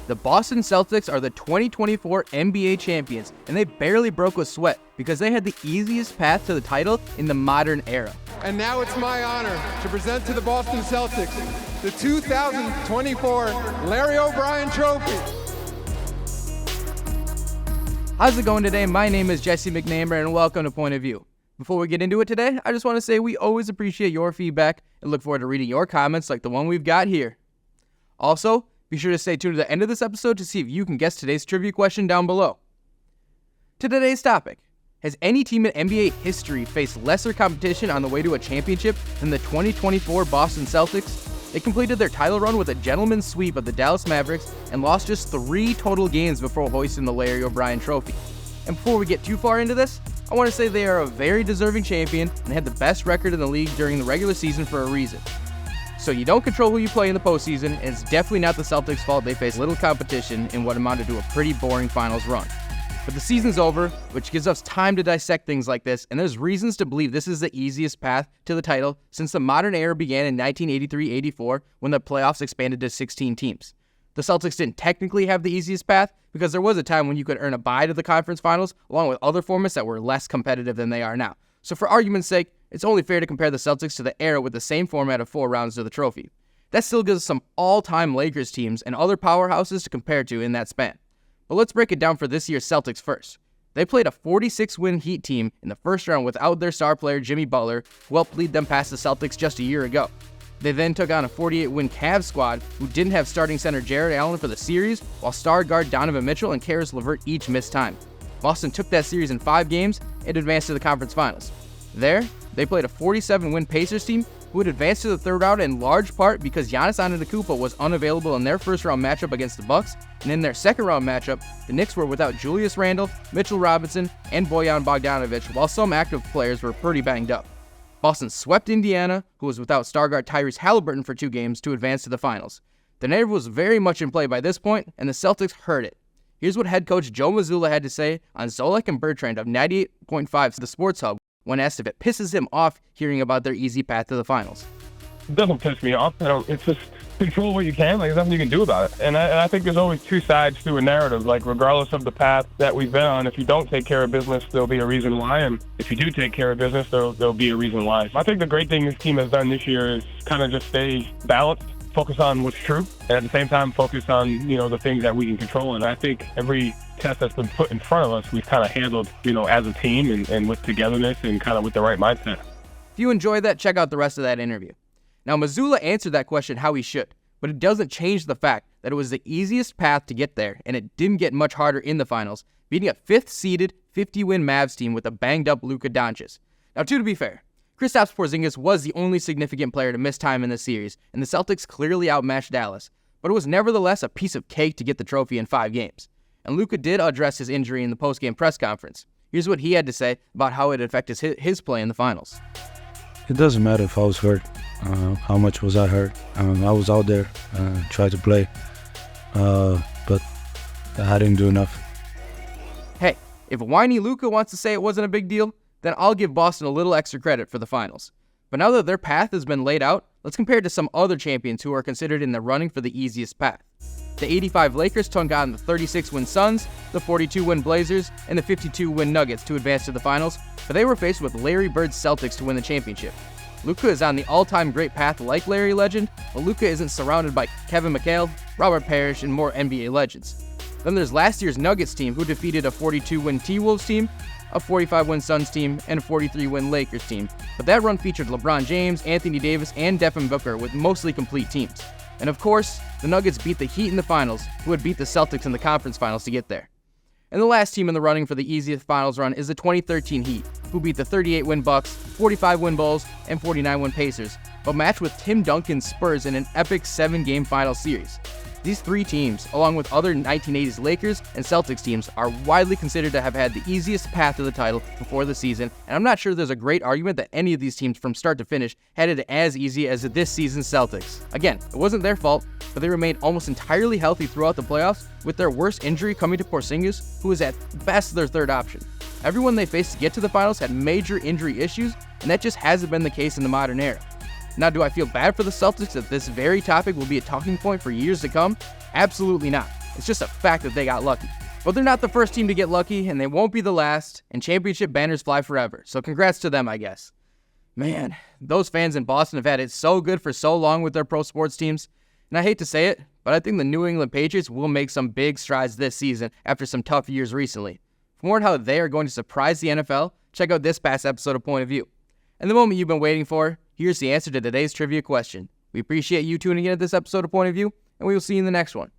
The Boston Celtics are the 2024 NBA champions, and they barely broke a sweat because they had the easiest path to the title in the modern era. And now it's my honor to present to the Boston Celtics the 2024 Larry O'Brien Trophy. How's it going today? My name is Jesse McNamara, and welcome to Point of View. Before we get into it today, I just want to say we always appreciate your feedback and look forward to reading your comments like the one we've got here. Also, be sure to stay tuned to the end of this episode to see if you can guess today's trivia question down below. To today's topic, has any team in NBA history faced lesser competition on the way to a championship than the 2024 Boston Celtics? They completed their title run with a gentleman's sweep of the Dallas Mavericks and lost just 3 total games before hoisting the Larry O'Brien Trophy. And before we get too far into this, I want to say they are a very deserving champion and had the best record in the league during the regular season for a reason. So you don't control who you play in the postseason, and it's definitely not the Celtics' fault they faced little competition in what amounted to a pretty boring finals run. But the season's over, which gives us time to dissect things like this, and there's reasons to believe this is the easiest path to the title since the modern era began in 1983-84 when the playoffs expanded to 16 teams. The Celtics didn't technically have the easiest path because there was a time when you could earn a bye to the conference finals along with other formats that were less competitive than they are now. So for argument's sake, it's only fair to compare the Celtics to the era with the same format of 4 rounds to the trophy. That still gives us some all-time Lakers teams and other powerhouses to compare to in that span. But let's break it down for this year's Celtics first. They played a 46-win Heat team in the first round without their star player Jimmy Butler, who helped lead them past the Celtics just a year ago. They then took on a 48-win Cavs squad who didn't have starting center Jared Allen for the series, while star guard Donovan Mitchell and Karis LeVert each missed time. Boston took that series in 5 games and advanced to the conference finals. There, they played a 47-win Pacers team who had advanced to the third round in large part because Giannis Antetokounmpo was unavailable in their first-round matchup against the Bucks, and in their second-round matchup, the Knicks were without Julius Randle, Mitchell Robinson, and Bojan Bogdanovic, while some active players were pretty banged up. Boston swept Indiana, who was without star guard Tyrese Halliburton for 2 games, to advance to the finals. The narrative was very much in play by this point, and the Celtics heard it. Here's what head coach Joe Mazzulla had to say on Zolak and Bertrand of 98.5 The Sports Hub when asked if it pisses him off hearing about their easy path to the finals. It doesn't piss me off. It's just control what you can. There's nothing you can do about it. And I think there's always 2 sides to a narrative. Like, regardless of the path that we've been on, if you don't take care of business, there'll be a reason why. And if you do take care of business, there'll be a reason why. I think the great thing this team has done this year is kind of just stay balanced, focus on what's true, and at the same time focus on, the things that we can control. And I think every test that's been put in front of us, we've kind of handled, as a team and with togetherness and kind of with the right mindset. If you enjoyed that, check out the rest of that interview. Now, Mazzulla answered that question how he should, but it doesn't change the fact that it was the easiest path to get there, and it didn't get much harder in the finals, beating a 5th-seeded, 50-win Mavs team with a banged-up Luka Doncic. Now, to be fair, Kristaps Porzingis was the only significant player to miss time in the series, and the Celtics clearly outmatched Dallas, but it was nevertheless a piece of cake to get the trophy in 5 games. And Luka did address his injury in the post-game press conference. Here's what he had to say about how it affected his play in the finals. It doesn't matter if I was hurt. How much was I hurt? I was out there, tried to play, but I didn't do enough. Hey, if whiny Luka wants to say it wasn't a big deal, then I'll give Boston a little extra credit for the finals. But now that their path has been laid out, let's compare it to some other champions who are considered in the running for the easiest path. The 85 Lakers took on the 36-win Suns, the 42-win Blazers, and the 52-win Nuggets to advance to the finals, but they were faced with Larry Bird's Celtics to win the championship. Luka is on the all-time great path like Larry legend, but Luka isn't surrounded by Kevin McHale, Robert Parrish, and more NBA legends. Then there's last year's Nuggets team who defeated a 42-win T-Wolves team, a 45-win Suns team, and a 43-win Lakers team, but that run featured LeBron James, Anthony Davis, and Devin Booker with mostly complete teams. And of course, the Nuggets beat the Heat in the finals, who had beat the Celtics in the conference finals to get there. And the last team in the running for the easiest finals run is the 2013 Heat, who beat the 38-win Bucks, 45-win Bulls, and 49-win Pacers, but matched with Tim Duncan's Spurs in an epic 7-game final series. These 3 teams, along with other 1980s Lakers and Celtics teams, are widely considered to have had the easiest path to the title before the season, and I'm not sure there's a great argument that any of these teams from start to finish had it as easy as this season's Celtics. Again, it wasn't their fault, but they remained almost entirely healthy throughout the playoffs, with their worst injury coming to Porzingis, who was at best their 3rd option. Everyone they faced to get to the finals had major injury issues, and that just hasn't been the case in the modern era. Now, do I feel bad for the Celtics that this very topic will be a talking point for years to come? Absolutely not. It's just a fact that they got lucky. But they're not the first team to get lucky, and they won't be the last, and championship banners fly forever. So congrats to them, I guess. Man, those fans in Boston have had it so good for so long with their pro sports teams. And I hate to say it, but I think the New England Patriots will make some big strides this season after some tough years recently. For more on how they are going to surprise the NFL, check out this past episode of Point of View. And the moment you've been waiting for, here's the answer to today's trivia question. We appreciate you tuning in to this episode of Point of View, and we will see you in the next one.